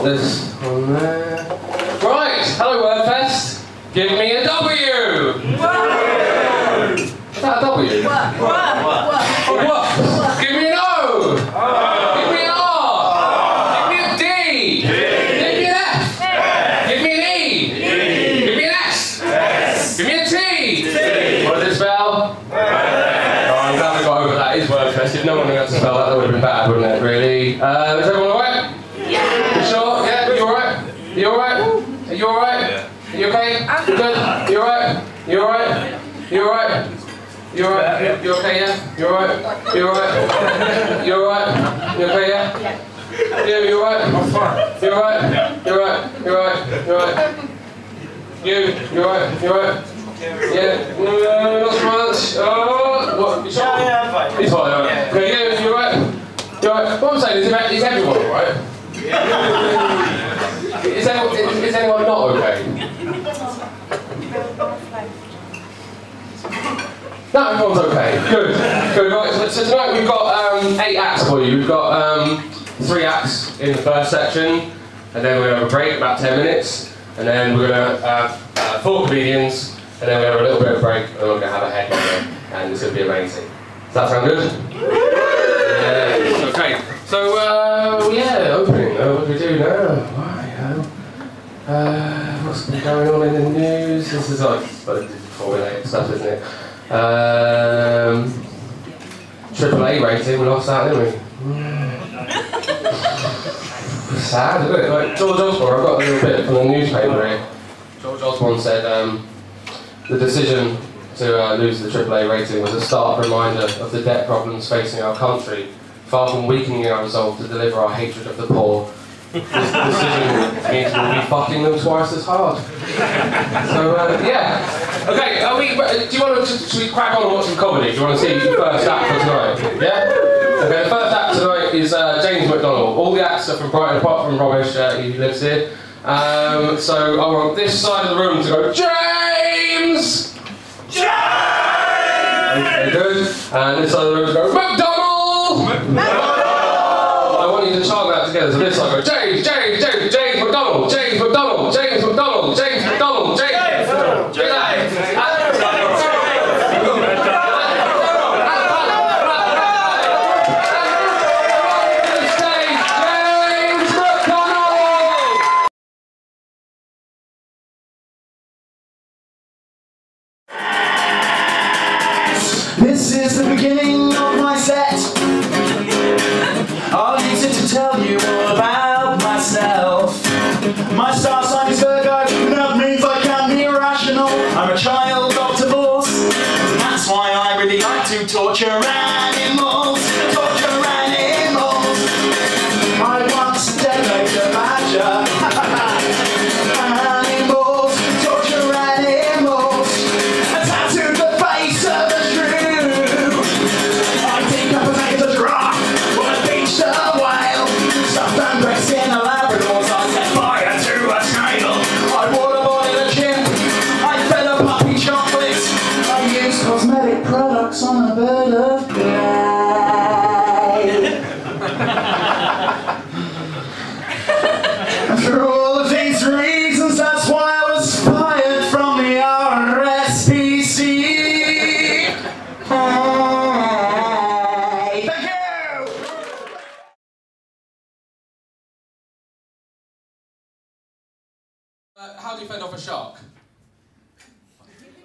this on there. Right, hello WordFest. Give me a W! Is that a W? What? Give me an O! Give me an R! Give me a D! Give me an F! Give me an E! Give me an S! Give me a T! What does it spell? Oh, I'm glad we got over that. It is WordFest. If no one knew how to spell that, that would have been bad, wouldn't it, really? Is everyone alright? Yeah! You sure? Yeah? You alright? You alright? Are you alright? Yeah. Are you okay? You good? You alright? You alright? You alright? You alright? You okay, yeah? You alright? You alright? You alright? You okay, yeah? Yeah, you alright? I'm fine. You alright? You alright? You alright? You alright? You alright? You alright? Yeah? No, not so much. Oh, what? You sure? Yeah, I'm fine. He's fine, alright. Okay, you alright? You alright? What I'm saying is everyone alright? Is anyone not okay? No, everyone's okay. Good. Good. Right, so tonight we've got 8 acts for you. We've got 3 acts in the first section, and then we're going to have a break, about 10 minutes, and then we're going to have 4 comedians, and then we're going to have a little bit of a break, and then we're going to have a headliner, and it's going to be amazing. Does that sound good? Yeah. Okay. So, yeah, opening. What do we do now? What's been going on in the news? This is like formulated stuff, isn't it? AAA rating, we lost that, didn't we? Sad, isn't it? Like George Osborne, I've got a little bit from the newspaper here. George Osborne said the decision to lose the AAA rating was a stark reminder of the debt problems facing our country. Far from weakening our resolve to deliver our hatred of the poor, this decision means we'll be fucking them twice as hard. So, yeah. Okay, do you want to, should we crack on and watch some comedy? Do you want to see the first act for tonight? Yeah? Okay, the first act tonight is James McDonald. All the acts are from Brighton, apart from Romesh, he lives here. So I want this side of the room to go, James! James! Okay, good. And this side of the room to go, McDonald! I want you to chant that together. So this side go, James, James, James, James McDonald, James McDonald, James McDonald, James McDonald, James McDonald, James This is the beginning of my set. I'll use it to tell you all about myself. My star sign is Virgo, and that means I can be irrational. I'm a child of divorce, and that's why I really like to torture animals. Torture animals. I once decorated a badger. Animals, torture animals. I tattooed the face of a shrew. I think I was a giraffe. A whale, stuffed and dressed in a Labrador's, I set fire to a snail. I waterboarded a chimp, I fed a puppy chocolate. I used cosmetic products on a bird of prey. And for all of these reasons, that's why I was fired from the RSPC. Thank you! How do you fend off a shark?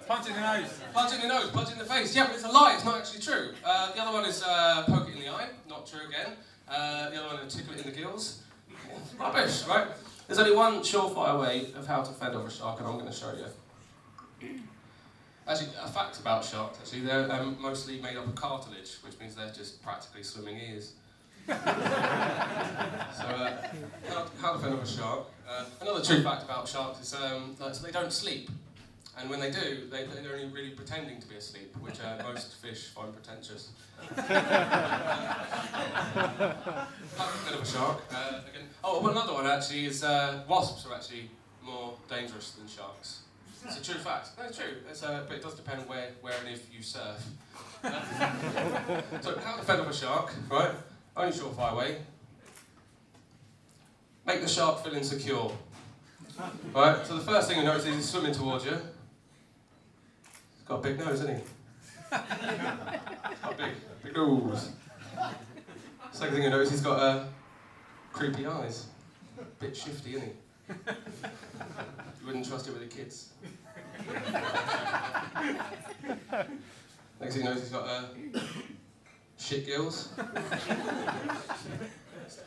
Punch in the nose. Punch in the nose, punch in the face. Yeah, but it's a lie, it's not actually true. The other one is poke it in the eye, not true again. The other one is tickle it in the gills. Rubbish, right? There's only one surefire way of how to fend off a shark, and I'm going to show you. Actually, a fact about sharks, actually, they're mostly made up of cartilage, which means they're just practically swimming ears. So, how to fend off a shark. Another true fact about sharks is that they don't sleep. And when they do, they're only really pretending to be asleep, which most fish find pretentious. How to fend off a shark. Again. Oh, but another one actually is wasps are actually more dangerous than sharks. It's a true fact. No, it's true. But it does depend where and if you surf. So, how to fend off a shark, right? Only surefire way. make the shark feel insecure. Right? So the first thing you notice is he's swimming towards you. He's got a big nose, hasn't he? He's got a big nose. Second thing you notice, he's got creepy eyes. Bit shifty, isn't he? You wouldn't trust it with the kids. Next thing you notice, he's got shit gills.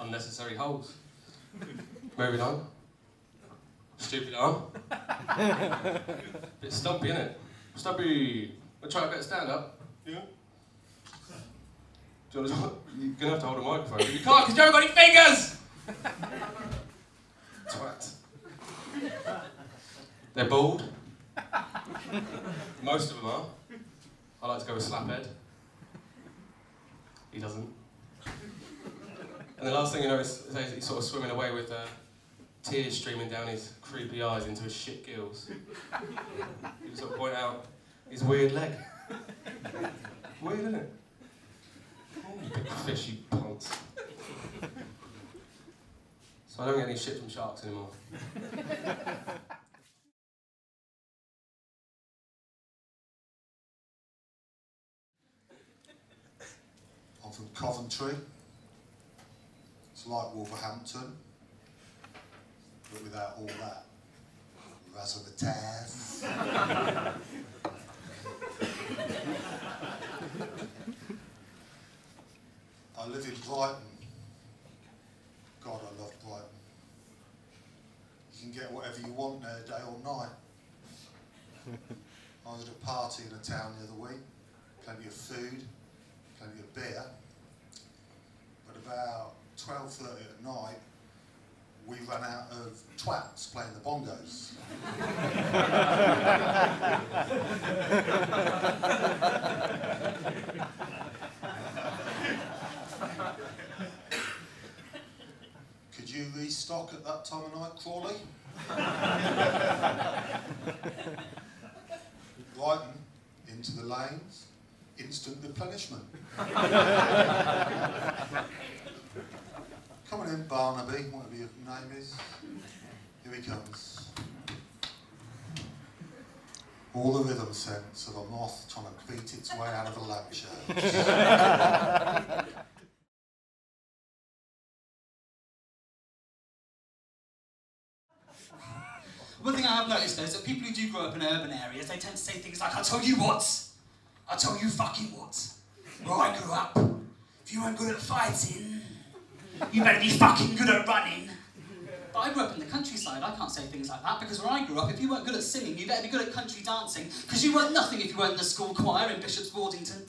Unnecessary holes. Moving on. Stupid arm. Bit stumpy, innit? Stumpy. We'll try a bit of stand up. Yeah? You're gonna have to hold a microphone. You can't because you haven't got any fingers! Twat. They're bald. Most of them are. I like to go with slaphead. He doesn't. And the last thing you know is he's sort of swimming away with tears streaming down his creepy eyes into his shit gills. You sort of point out his weird leg. Weird, isn't it? Oh, you big fish, you punts. So I don't get any shit from sharks anymore. I'm from Coventry. It's like Wolverhampton, but without all that razzle-the-tazz. I live in Brighton. God, I love Brighton. You can get whatever you want there, day or night. I was at a party in a town the other week. Plenty of food, plenty of beer. But about 12:30 at night, we ran out of twats playing the bongos. Could you restock at that time of night, Crawley? Brighton, into the lanes, instant replenishment. Come on in, Barnaby, whatever your name is. Here he comes. All the rhythm sense of a moth trying to beat its way out of a lampshade. One thing I have noticed though is that people who do grow up in urban areas, they tend to say things like, I'll tell you what, I'll tell you fucking what. Where I grew up, if you weren't good at fighting, you better be fucking good at running. But I grew up in the countryside, I can't say things like that, because where I grew up, if you weren't good at singing, you better be good at country dancing, because you weren't nothing if you weren't in the school choir in Bishop's Boardington.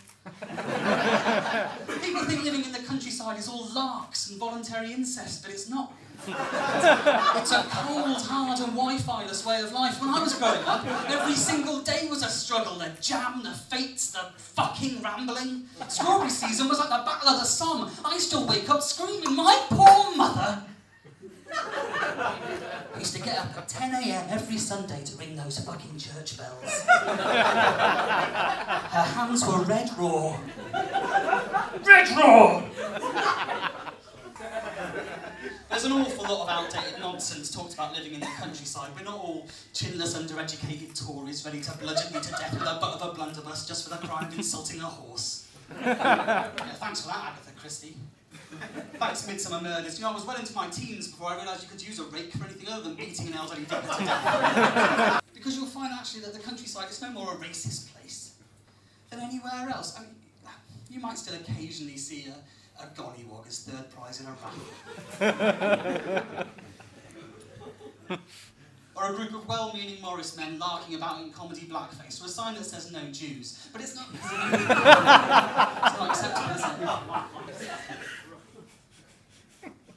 People think living in the countryside is all larks and voluntary incest, but it's not. It's a cold, hard and Wi-Fi-less way of life. When I was growing up, every single day was a struggle. The jam, the fates, the fucking rambling. Strawberry season was like the Battle of the Somme. I still wake up screaming, my poor mother. I used to get up at 10 AM every Sunday to ring those fucking church bells. Her hands were red raw. Red raw! There's an awful lot of outdated nonsense talked about living in the countryside. We're not all chinless, undereducated Tories ready to bludgeon you to death with the butt of a blunderbuss just for the crime of insulting a horse. Yeah, thanks for that, Agatha Christie. Thanks, Midsummer Murders. You know, I was well into my teens before I realised you could use a rake for anything other than beating an elderly vicar to death. Because you'll find actually that the countryside is no more a racist place than anywhere else. I mean, you might still occasionally see a gollywog as third prize in a raffle. Or a group of well-meaning Morris men larking about in comedy blackface, or a sign that says no Jews. But it's not, it's not acceptable, is it?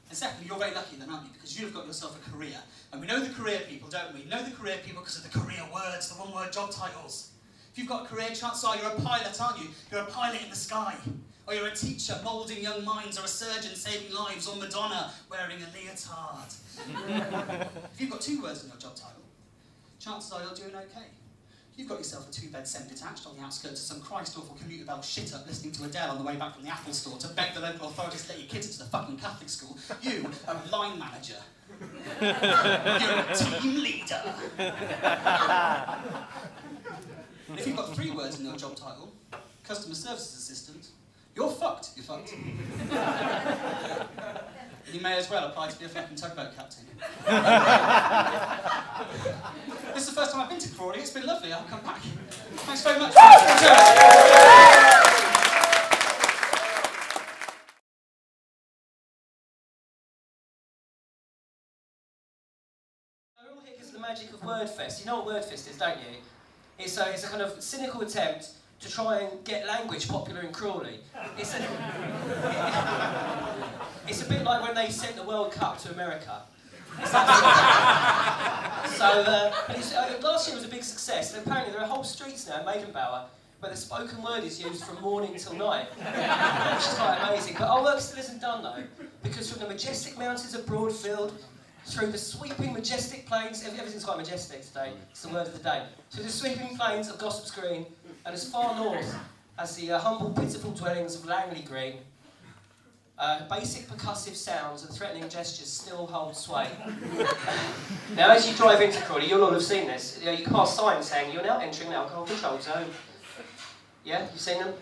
And secondly, you're very lucky then, aren't you? Because you've got yourself a career. And we know the career people, don't we? We know the career people because of the career words, the one-word job titles. If you've got a career, chances are you're a pilot, aren't you? You're a pilot in the sky. Or you're a teacher moulding young minds, or a surgeon saving lives, or Madonna wearing a leotard. If you've got two words in your job title, chances are you're doing okay. You've got yourself a two-bed semi-detached on the outskirts of some Christ-awful commuter belt shit-up listening to Adele on the way back from the Apple store to beg the local authorities to let your kids into the fucking Catholic school. You are a line manager You're a team leader. And if you've got 3 words in your job title, customer services assistant, you're fucked. You're fucked. You may as well apply to be a fucking tugboat captain. This is the first time I've been to Crawley. It's been lovely. I'll come back. Thanks very much. We're all here because of the magic of WordFest. You know what WordFest is, don't you? It's a kind of cynical attempt to try and get language popular in Crawley. It's a bit like when they sent the World Cup to America. Last year was a big success, and apparently there are whole streets now in Maidenbower where the spoken word is used from morning till night, which is quite amazing. But our work still isn't done though, because from the majestic mountains of Broadfield, through the sweeping majestic plains, everything's quite majestic today, it's the word of the day, through the sweeping plains of Gossip's Green, and as far north as the humble, pitiful dwellings of Langley Green, basic percussive sounds and threatening gestures still hold sway. Now, as you drive into Crawley, you'll all have seen this. You pass signs saying you're now entering an alcohol-controlled zone. Yeah, you've seen them?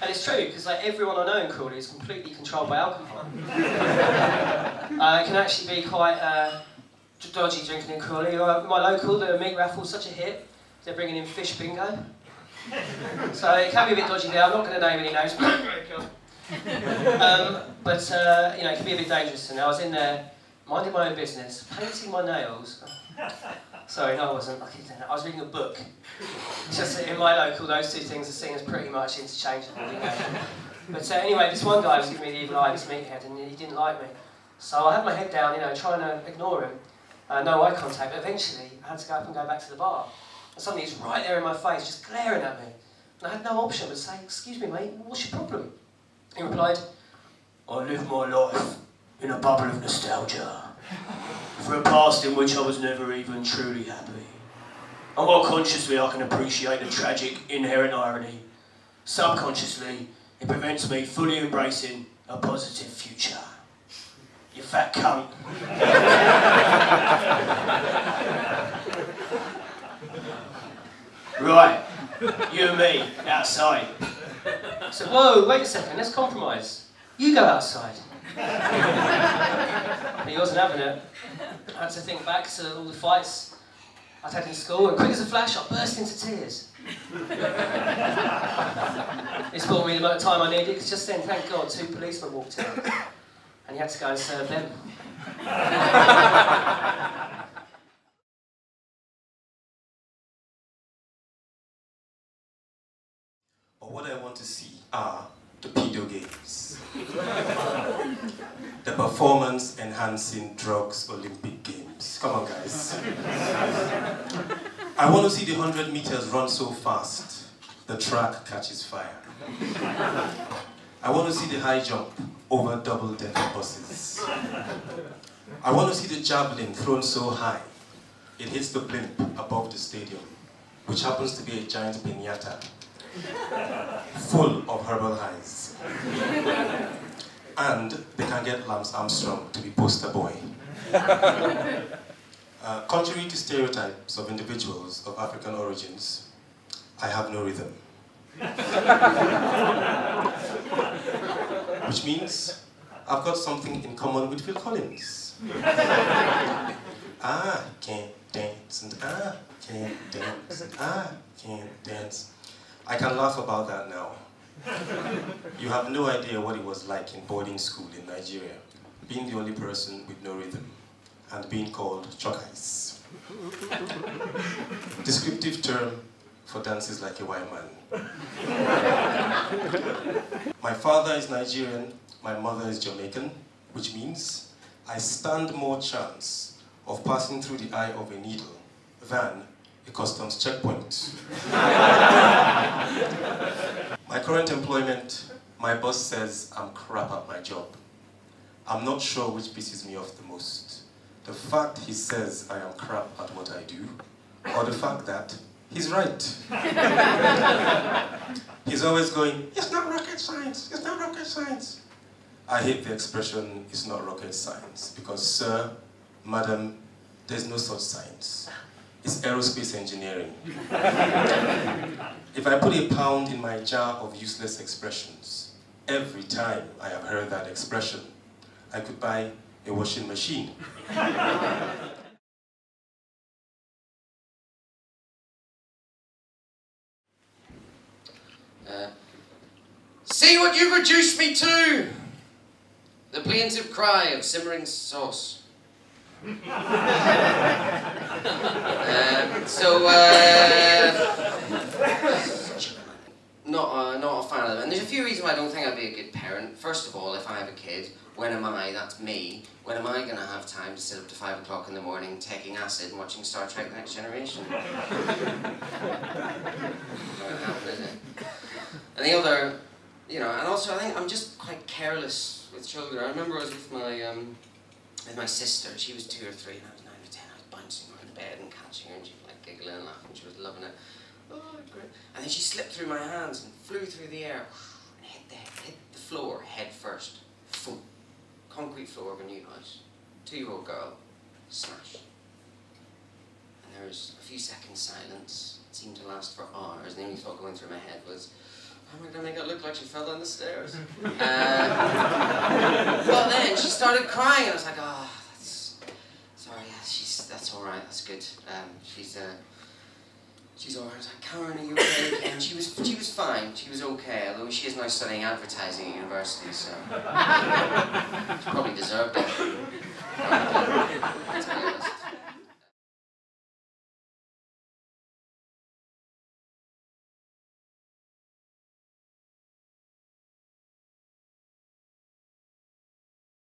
And it's true, because like everyone I know in Crawley is completely controlled by alcohol. It can actually be quite dodgy drinking in Crawley. My local, the meat raffle's such a hit. They're bringing in fish bingo. So it can be a bit dodgy there. I'm not going to name any names. But you know, it can be a bit dangerous. And I was in there, minding my own business, painting my nails. Sorry, no, I wasn't. I was reading a book. Just in my local, those 2 things are seen as pretty much interchangeable, you know. But anyway, this one guy was giving me the evil eye, this meathead, and he didn't like me. So I had my head down, you know, trying to ignore him. No eye contact, but eventually I had to go up and go back to the bar. And suddenly he's right there in my face, just glaring at me. And I had no option but to say, "Excuse me, mate, what's your problem?" He replied, "I live my life in a bubble of nostalgia, for a past in which I was never even truly happy. And while consciously I can appreciate the tragic, inherent irony, subconsciously it prevents me fully embracing a positive future. You fat cunt." "Right, you and me, outside." I said, "Whoa, wait a second, let's compromise. You go outside." He wasn't having it. I had to think back to all the fights I'd had in school, and quick as a flash, I burst into tears. This brought me the amount of time I needed, because just then, thank God, 2 policemen walked in, and you had to go and serve them. But what I want to see are the pedo games. The performance-enhancing drugs Olympic Games. Come on, guys. I want to see the 100 meters run so fast, the track catches fire. I want to see the high jump over double-decker buses. I want to see the javelin thrown so high, it hits the blimp above the stadium, which happens to be a giant piñata, full of herbal highs. And they can get Lance Armstrong to be poster boy. Contrary to stereotypes of individuals of African origins, I have no rhythm. Which means I've got something in common with Phil Collins. I can't dance, and I can't dance, and I can't dance. I can laugh about that now. You have no idea what it was like in boarding school in Nigeria, being the only person with no rhythm, and being called chokais. Descriptive term for dances like a white man. My father is Nigerian, my mother is Jamaican, which means I stand more chance of passing through the eye of a needle than a customs checkpoint. My current employment, my boss says I'm crap at my job. I'm not sure which pisses me off the most. The fact he says I am crap at what I do, or the fact that he's right. He's always going, "It's not rocket science, it's not rocket science." I hate the expression, "it's not rocket science," because, sir, Madam, there's no such science. It's aerospace engineering. If I put a pound in my jar of useless expressions, every time I have heard that expression, I could buy a washing machine. See what you've reduced me to! The plaintive cry of simmering sauce. Not a fan of them. And there's a few reasons why I don't think I'd be a good parent. First of all, if I have a kid, when am I, that's me, when am I going to have time to sit up to 5 o'clock in the morning taking acid and watching Star Trek The Next Generation? Not going to happen, is it? And the other, you know, and also I think I'm just quite careless with children. I remember I was with my sister. She was 2 or 3 and I was 9 or 10. I was bouncing around the bed and catching her and she was like giggling and laughing. She was loving it. Oh, great. And then she slipped through my hands and flew through the air and hit the floor head first. Boom. Concrete floor of a new house. 2-year-old girl. Smash. And there was a few seconds silence. It seemed to last for hours. And the only thought going through my head was, how am I going to make it look like she fell down the stairs? Well then, she started crying and I was like, oh, sorry, that's all right, that's good. She's all right. I was like, Karen, are you okay? And she was fine, she was okay, although she is now studying advertising at university, so she probably deserved it.